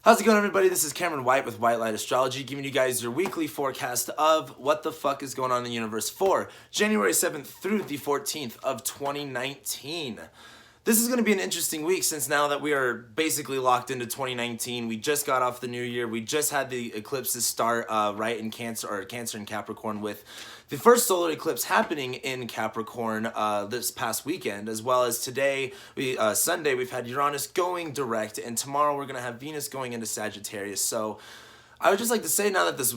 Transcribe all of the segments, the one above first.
How's it going, everybody? This is Cameron White with White Light Astrology, giving you guys your weekly forecast of what the fuck is going on in the universe for January 7th through the 14th of 2019. This is going to be an interesting week since now that we are basically locked into 2019, we just got off the new year. We just had the eclipses start right in Cancer, or Cancer and Capricorn, with the first solar eclipse happening in Capricorn this past weekend, as well as today, Sunday, we've had Uranus going direct, and tomorrow we're going to have Venus going into Sagittarius. So I would just like to say, now that this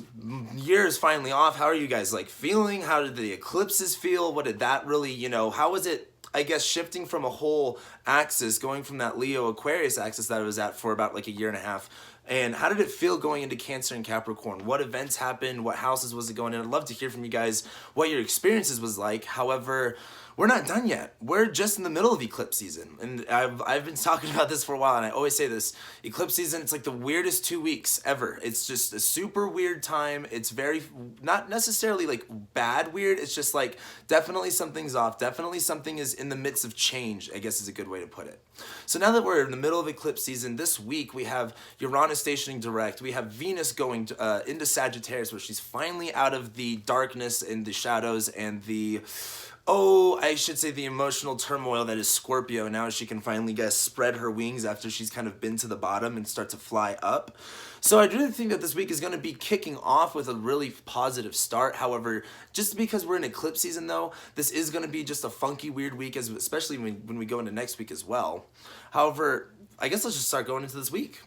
year is finally off, how are you guys feeling? How did the eclipses feel? What did that really, how was it, I guess, shifting from a whole axis, going from that Leo Aquarius axis that it was at for about a year and a half? And how did it feel going into Cancer and Capricorn? What events happened? What houses was it going in? I'd love to hear from you guys what your experiences was like. However, we're not done yet. We're just in the middle of eclipse season. And I've been talking about this for a while, and I always say this. Eclipse season, it's like the weirdest 2 weeks ever. It's just a super weird time. It's very, not necessarily bad weird. It's just definitely something's off. Definitely something is in the midst of change, I guess is a good way to put it. So now that we're in the middle of eclipse season, this week we have Uranus stationing direct. We have Venus going into Sagittarius, where she's finally out of the darkness and the shadows and the I should say the emotional turmoil that is Scorpio. Now she can finally spread her wings after she's kind of been to the bottom and start to fly up. So I really think that this week is going to be kicking off with a really positive start. However, just because we're in eclipse season though, this is going to be just a funky, weird week, especially when we go into next week as well. However, I guess let's just start going into this week.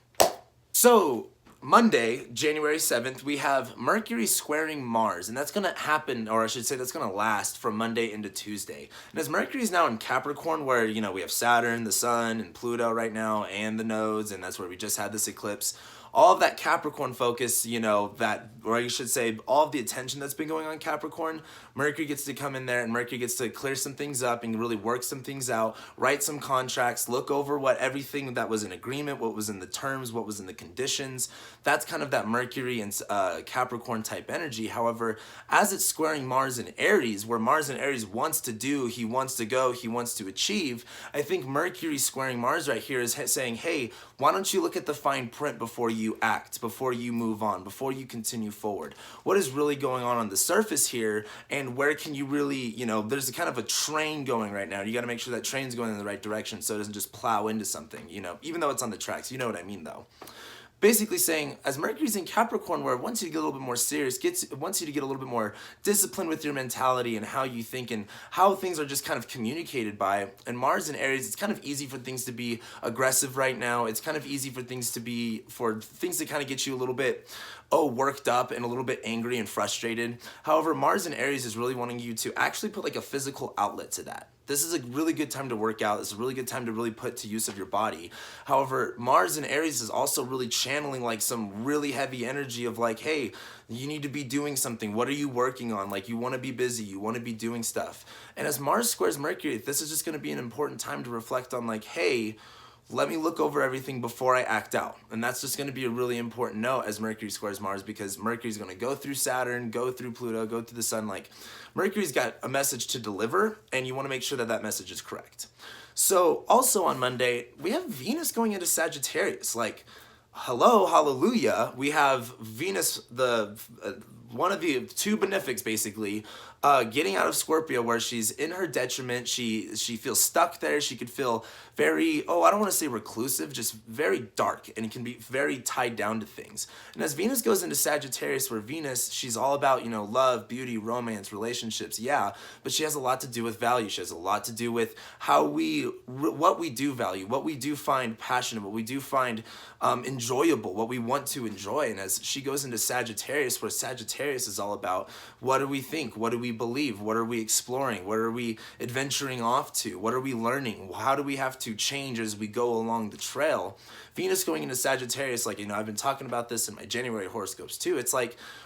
So Monday, January 7th, we have Mercury squaring Mars, and that's going to happen, or I should say that's going to last from Monday into Tuesday. And as Mercury is now in Capricorn, where, we have Saturn, the Sun, and Pluto right now, and the nodes, and that's where we just had this eclipse. All of that Capricorn focus, or I should say all of the attention that's been going on Capricorn, Mercury gets to come in there, and Mercury gets to clear some things up and really work some things out, write some contracts, look over what everything that was in agreement, what was in the terms, what was in the conditions. That's kind of that Mercury and Capricorn type energy. However, as it's squaring Mars in Aries, where Mars in Aries wants to do, he wants to go, he wants to achieve, I think Mercury squaring Mars right here is saying, hey, why don't you look at the fine print before you act, before you move on, before you continue forward? What is really going on the surface here, and where can you really, there's a kind of a train going right now. You got to make sure that train's going in the right direction so it doesn't just plow into something, even though it's on the tracks. You know what I mean, though. Basically saying, as Mercury's in Capricorn, where it wants you to get a little bit more serious, wants you to get a little bit more disciplined with your mentality and how you think and how things are just kind of communicated by. And Mars in Aries, it's kind of easy for things to be aggressive right now. It's kind of easy for things to kind of get you a little bit worked up and a little bit angry and frustrated. However, Mars in Aries is really wanting you to actually put a physical outlet to that. This is a really good time to work out. This is a really good time to really put to use of your body. However, Mars in Aries is also really channeling some really heavy energy of hey, you need to be doing something. What are you working on? You want to be busy. You want to be doing stuff. And as Mars squares Mercury, this is just going to be an important time to reflect on hey, let me look over everything before I act out. And that's just going to be a really important note as Mercury squares Mars, because Mercury's going to go through Saturn, go through Pluto, go through the Sun. Mercury's got a message to deliver, and you want to make sure that that message is correct. So also on Monday, we have Venus going into Sagittarius. Hello, hallelujah. We have Venus, one of the two benefics, basically, getting out of Scorpio, where she's in her detriment. She feels stuck there. She could feel very, I don't want to say reclusive, just very dark, and it can be very tied down to things. And as Venus goes into Sagittarius, where Venus, she's all about, love, beauty, romance, relationships, yeah, but she has a lot to do with value. She has a lot to do with what we do value, what we do find passionate, what we do find enjoyable, what we want to enjoy. And as she goes into Sagittarius, where Sagittarius is all about, what do we think? What do we believe? What are we exploring? What are we adventuring off to? What are we learning? How do we have to change as we go along the trail? Venus going into Sagittarius, I've been talking about this in my January horoscopes too. It's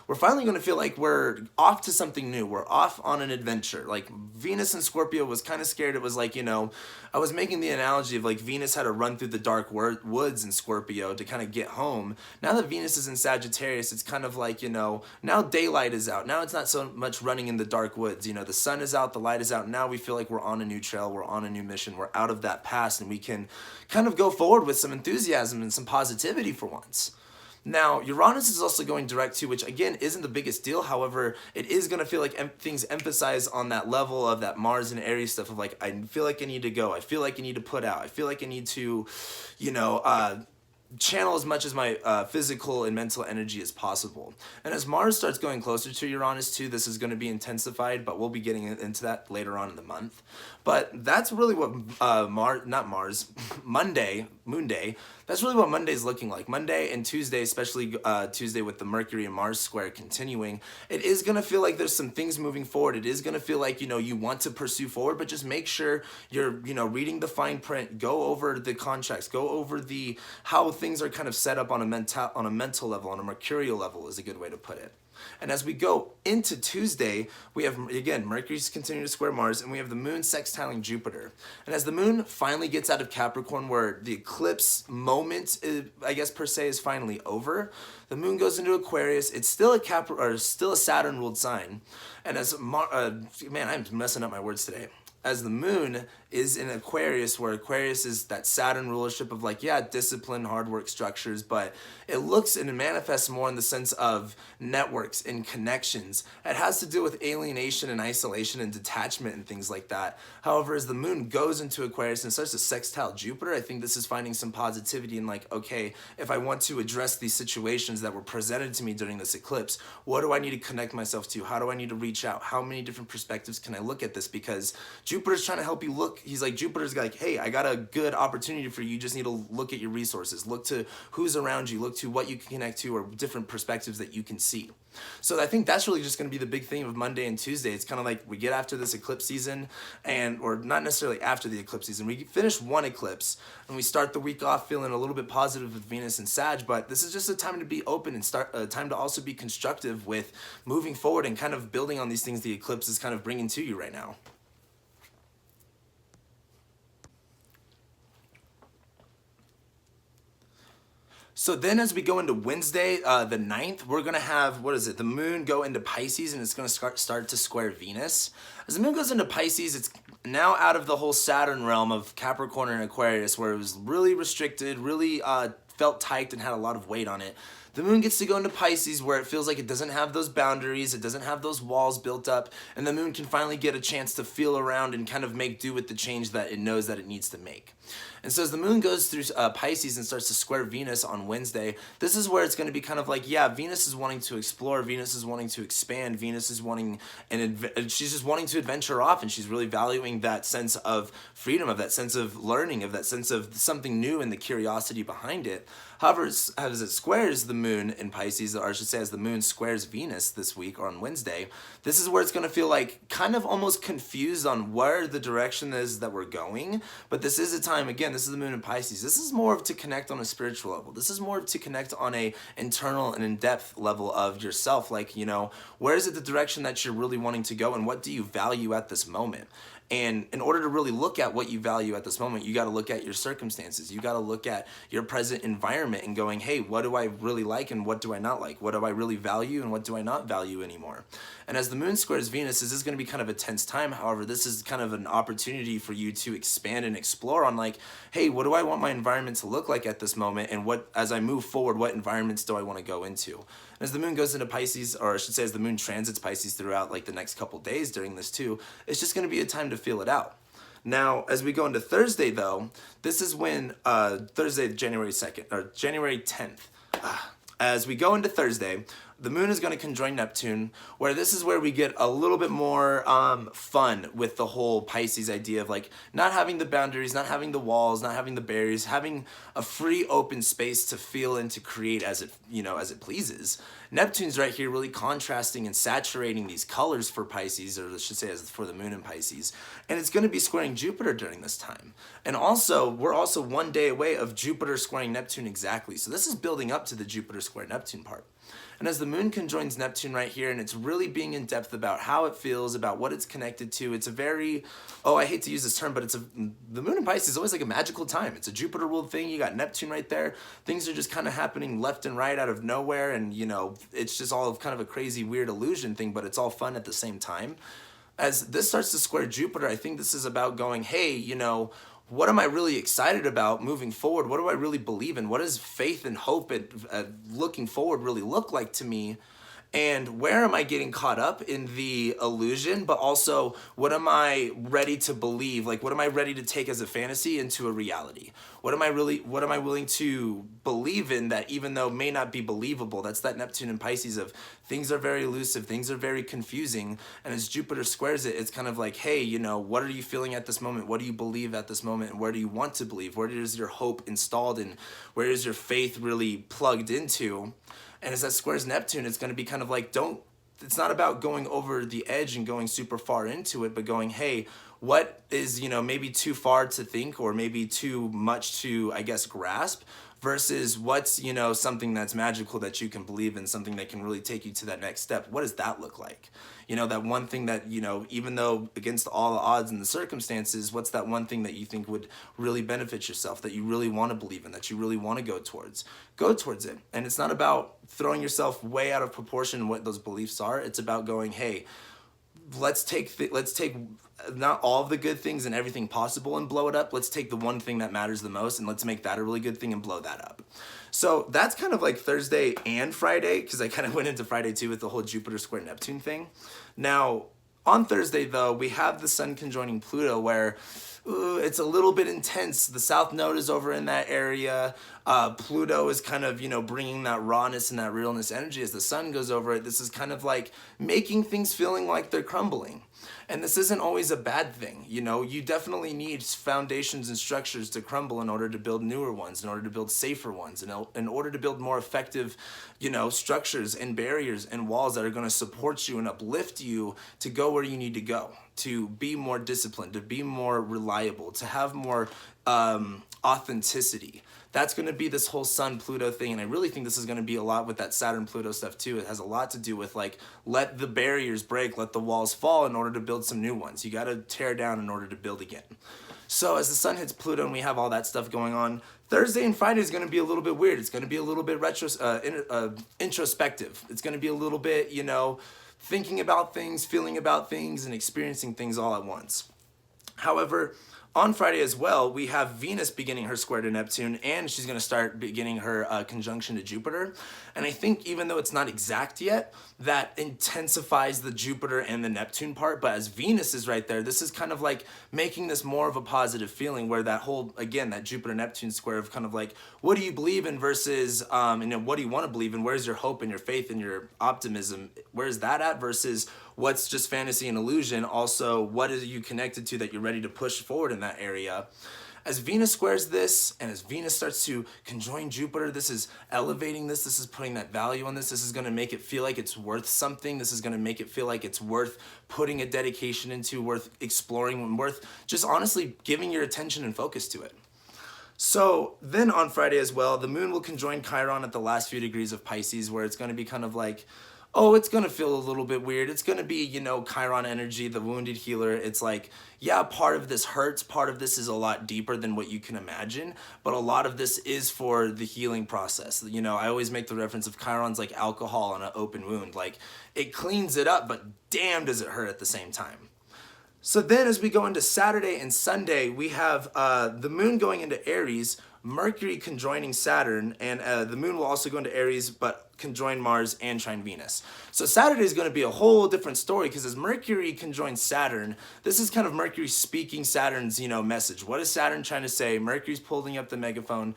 we're finally going to feel we're off to something new. We're off on an adventure. Venus and Scorpio was kind of scared. It was I was making the analogy of Venus had to run through the dark woods in Scorpio to kind of get home. Now that Venus is in Sagittarius, it's kind of now daylight is out. Now it's not so much running in the dark woods. You know, the sun is out, the light is out. Now we feel like we're on a new trail, we're on a new mission, we're out of that past, and we can kind of go forward with some enthusiasm and some positivity for once. Now, Uranus is also going direct too, which again isn't the biggest deal. However, it is going to feel like things emphasize on that level of that Mars and Aries stuff of like, I feel like I need to go. I feel like I need to put out. I feel like I need to, you know, channel as much as my physical and mental energy as possible. And as Mars starts going closer to Uranus too, this is going to be intensified, but we'll be getting into that later on in the month. But that's really what Monday, Moon Day, that's really what Monday's looking like. Monday and Tuesday, especially Tuesday with the Mercury and Mars square continuing, it is going to feel like there's some things moving forward. It is going to feel like, you know, you want to pursue forward, but just make sure you're, you know, reading the fine print, go over the contracts, go over the how things are kind of set up on a mental level, on a mercurial level is a good way to put it. And as we go into Tuesday, we have, again, Mercury's continuing to square Mars, and we have the moon sextiling Jupiter. And as the moon finally gets out of Capricorn, where the eclipse moment, I guess per se, is finally over, the moon goes into Aquarius. It's still a still a Saturn-ruled sign. And as man, I'm messing up my words today. As the moon is in Aquarius, where Aquarius is that Saturn rulership of like, yeah, discipline, hard work, structures, but it looks and it manifests more in the sense of networks and connections. It has to do with alienation and isolation and detachment and things like that. However, as the moon goes into Aquarius and starts to sextile Jupiter, I think this is finding some positivity in like, okay, if I want to address these situations that were presented to me during this eclipse, what do I need to connect myself to? How do I need to reach out? How many different perspectives can I look at this? Because Jupiter's trying to help you look. He's like, Jupiter's like, hey, I got a good opportunity for you. You just need to look at your resources. Look to who's around you. Look to what you can connect to or different perspectives that you can see. So I think that's really just going to be the big theme of Monday and Tuesday. It's kind of like we get after this eclipse season, or not necessarily after the eclipse season. We finish one eclipse and we start the week off feeling a little bit positive with Venus and Sag, but this is just a time to be open and start a time to also be constructive with moving forward and kind of building on these things the eclipse is kind of bringing to you right now. So then as we go into Wednesday, the 9th, we're going to have, the moon go into Pisces, and it's going to start to square Venus. As the moon goes into Pisces, it's now out of the whole Saturn realm of Capricorn and Aquarius, where it was really restricted, really felt tight and had a lot of weight on it. The moon gets to go into Pisces, where it feels like it doesn't have those boundaries, it doesn't have those walls built up, and the moon can finally get a chance to feel around and kind of make do with the change that it knows that it needs to make. And so as the moon goes through Pisces and starts to square Venus on Wednesday, this is where it's going to be kind of like, yeah, Venus is wanting to explore, Venus is wanting to expand, Venus is wanting, and she's just wanting to adventure off, and she's really valuing that sense of freedom, of that sense of learning, of that sense of something new and the curiosity behind it. However, as it squares the moon in Pisces, or I should say as the moon squares Venus this week or on Wednesday, this is where it's going to feel like kind of almost confused on where the direction is that we're going. But this is a time, again, this is the moon in Pisces. This is more of to connect on a spiritual level. This is more of to connect on a internal and in-depth level of yourself. Like, you know, where is it the direction that you're really wanting to go, and what do you value at this moment? And in order to really look at what you value at this moment, you got to look at your circumstances. You got to look at your present environment and going, hey, what do I really like and what do I not like? What do I really value and what do I not value anymore? And as the moon squares Venus, this is going to be kind of a tense time. However, this is kind of an opportunity for you to expand and explore on like, hey, what do I want my environment to look like at this moment? And what, as I move forward, what environments do I want to go into? As the moon goes into Pisces, or I should say as the moon transits Pisces throughout like the next couple days during this too, it's just going to be a time to feel it out. Now, as we go into Thursday though, this is when, Thursday, January 2nd, or January 10th, as we go into Thursday, the moon is going to conjoin Neptune, where this is where we get a little bit more fun with the whole Pisces idea of like not having the boundaries, not having the walls, not having the barriers, having a free open space to feel and to create as it, you know, as it pleases. Neptune's right here really contrasting and saturating these colors for Pisces, or I should say as for the moon in Pisces, and it's going to be squaring Jupiter during this time. And also, we're also 1 day away of Jupiter squaring Neptune exactly. So this is building up to the Jupiter square Neptune part. And as the moon conjoins Neptune right here, and it's really being in depth about how it feels, about what it's connected to. It's a very, I hate to use this term, but the moon in Pisces is always like a magical time. It's a Jupiter ruled thing. You got Neptune right there. Things are just kind of happening left and right out of nowhere, and it's just all kind of a crazy, weird illusion thing, but it's all fun at the same time. As this starts to square Jupiter, I think this is about going, hey, what am I really excited about moving forward? What do I really believe in? What does faith and hope and looking forward really look like to me? And where am I getting caught up in the illusion, but also what am I ready to believe? Like, what am I ready to take as a fantasy into a reality? What am I willing to believe in that even though may not be believable? That's that Neptune and Pisces of things are very elusive, things are very confusing. And as Jupiter squares it, it's kind of like, hey, what are you feeling at this moment? What do you believe at this moment? And where do you want to believe? Where is your hope installed in? Where is your faith really plugged into? And as that squares Neptune, it's going to be kind of like, it's not about going over the edge and going super far into it, but going, hey, what is, maybe too far to think or maybe too much to, I guess, grasp versus what's, something that's magical that you can believe in, something that can really take you to that next step. What does that look like? That one thing that, even though against all the odds and the circumstances, what's that one thing that you think would really benefit yourself, that you really want to believe in, that you really want to go towards? Go towards it. And it's not about throwing yourself way out of proportion what those beliefs are. It's about going, hey, let's take not all of the good things and everything possible and blow it up. Let's take the one thing that matters the most and let's make that a really good thing and blow that up. So that's kind of like Thursday and Friday, because I kind of went into Friday too with the whole Jupiter square Neptune thing. Now, on Thursday though, we have the sun conjoining Pluto where it's a little bit intense. The South Node is over in that area. Pluto is kind of, bringing that rawness and that realness energy as the sun goes over it. This is kind of like making things feeling like they're crumbling. And this isn't always a bad thing. You definitely need foundations and structures to crumble in order to build newer ones, in order to build safer ones, in order to build more effective, structures and barriers and walls that are going to support you and uplift you to go where you need to go, to be more disciplined, to be more reliable, to have more authenticity. That's going to be this whole Sun-Pluto thing, and I really think this is going to be a lot with that Saturn-Pluto stuff too. It has a lot to do with like, let the barriers break, let the walls fall in order to build some new ones. You got to tear down in order to build again. So as the sun hits Pluto and we have all that stuff going on, Thursday and Friday is going to be a little bit weird. It's going to be a little bit introspective. It's going to be a little bit, thinking about things, feeling about things, and experiencing things all at once. However, on Friday as well, we have Venus beginning her square to Neptune, and she's going to start beginning her conjunction to Jupiter. And I think even though it's not exact yet, that intensifies the Jupiter and the Neptune part. But as Venus is right there, this is kind of like making this more of a positive feeling where that whole, again, that Jupiter-Neptune square of kind of like, what do you believe in versus, what do you want to believe in? Where's your hope and your faith and your optimism? Where's that at versus what's just fantasy and illusion? Also, what are you connected to that you're ready to push forward in that area? As Venus squares this, and as Venus starts to conjoin Jupiter, this is elevating this is putting that value on this is going to make it feel like it's worth something. This is going to make it feel like it's worth putting a dedication into, worth exploring, worth just honestly giving your attention and focus to it. So then on Friday as well, the moon will conjoin Chiron at the last few degrees of Pisces, where it's going to be kind of like, it's going to feel a little bit weird. It's going to be, Chiron energy, the wounded healer. It's like, yeah, part of this hurts. Part of this is a lot deeper than what you can imagine. But a lot of this is for the healing process. I always make the reference of Chiron's like alcohol on an open wound. Like, it cleans it up, but damn does it hurt at the same time. So then as we go into Saturday and Sunday, we have the moon going into Aries, Mercury conjoining Saturn, and the moon will also go into Aries, but conjoin Mars and trine Venus. So Saturday is going to be a whole different story, because as Mercury conjoins Saturn, this is kind of Mercury speaking Saturn's, message. What is Saturn trying to say? Mercury's pulling up the megaphone.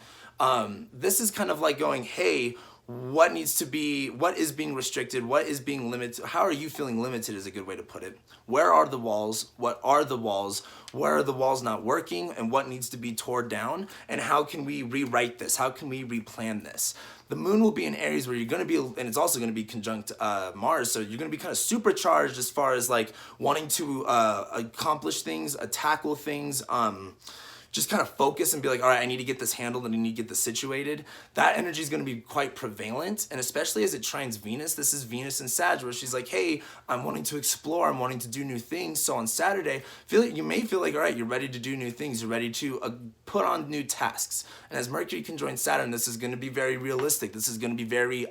This is kind of like going, hey, what is being restricted? What is being limited? How are you feeling limited is a good way to put it. Where are the walls? What are the walls? Where are the walls not working? And what needs to be torn down? And how can we rewrite this? How can we replan this? The moon will be in Aries, where you're going to be, and it's also going to be conjunct Mars, so you're going to be kind of supercharged as far as like wanting to accomplish things, tackle things, just kind of focus and be like, all right, I need to get this handled and I need to get this situated. That energy is going to be quite prevalent. And especially as it trines Venus, this is Venus in Sag, where she's like, hey, I'm wanting to explore, I'm wanting to do new things. So on Saturday, you may feel like, all right, you're ready to do new things. You're ready to put on new tasks. And as Mercury conjoins Saturn, this is going to be very realistic. This is going to be very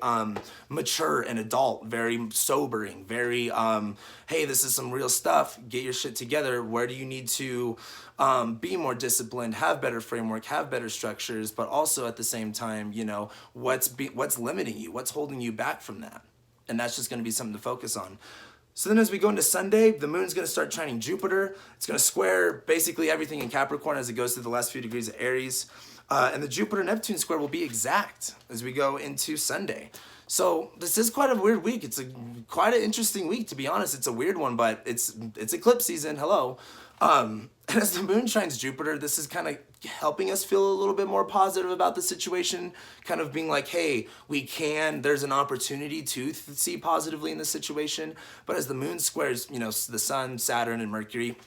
mature and adult, very sobering, very, hey, this is some real stuff. Get your shit together. Where do you need to be more disciplined, have better framework, have better structures, but also at the same time, you know, what's limiting you, what's holding you back from that? And that's just going to be something to focus on. So then as we go into Sunday, the moon's going to start trining Jupiter. It's going to square basically everything in Capricorn as it goes through the last few degrees of Aries. And the Jupiter-Neptune square will be exact as we go into Sunday. So this is quite a weird week. It's quite an interesting week, to be honest. It's a weird one, but it's eclipse season. Hello. And as the moon shines Jupiter, this is kind of helping us feel a little bit more positive about the situation, kind of being like, hey, there's an opportunity to see positively in this situation. But as the moon squares, you know, the sun, Saturn, and Mercury,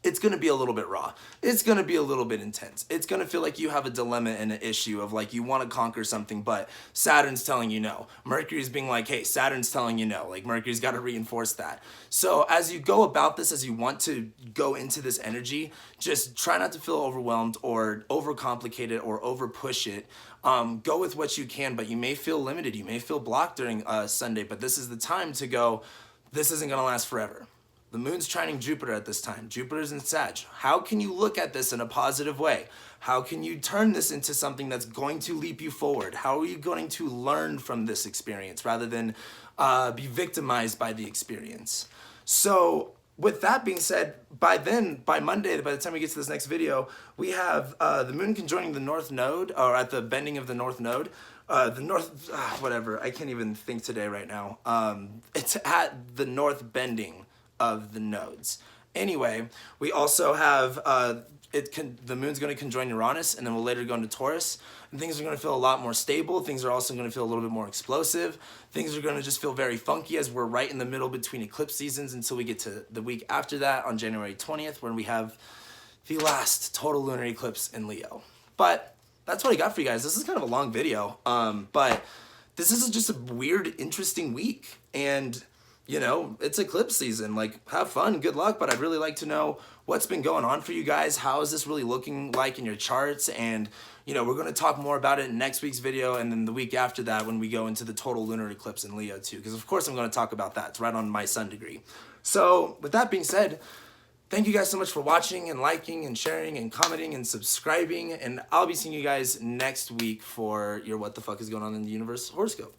it's going to be a little bit raw. It's going to be a little bit intense. It's going to feel like you have a dilemma and an issue of like you want to conquer something, but Saturn's telling you no. Mercury's being like, hey, Saturn's telling you no. Like Mercury's got to reinforce that. So as you go about this, as you want to go into this energy, just try not to feel overwhelmed or overcomplicated or over push it. Go with what you can, but you may feel limited. You may feel blocked during Sunday, but this is the time to go, this isn't going to last forever. The moon's trining Jupiter at this time. Jupiter's in Sag. How can you look at this in a positive way? How can you turn this into something that's going to leap you forward? How are you going to learn from this experience rather than be victimized by the experience? So with that being said, by Monday, by the time we get to this next video, we have the moon conjoining the North Node, or at the bending of the North Node. Whatever, I can't even think today right now. It's at the North bending of the nodes. Anyway, we also have the moon's going to conjoin Uranus, and then we'll later go into Taurus, and things are going to feel a lot more stable. Things are also going to feel a little bit more explosive. Things are going to just feel very funky as we're right in the middle between eclipse seasons until we get to the week after that on January 20th, when we have the last total lunar eclipse in Leo. But that's what I got for you guys. This is kind of a long video, but this is just a weird, interesting week, and you know, it's eclipse season. Like, have fun, good luck, but I'd really like to know what's been going on for you guys. How is this really looking like in your charts? And, you know, we're going to talk more about it in next week's video, and then the week after that when we go into the total lunar eclipse in Leo too, because of course I'm going to talk about that. It's right on my sun degree. So with that being said, thank you guys so much for watching and liking and sharing and commenting and subscribing, and I'll be seeing you guys next week for your What the Fuck is Going On in the Universe horoscope.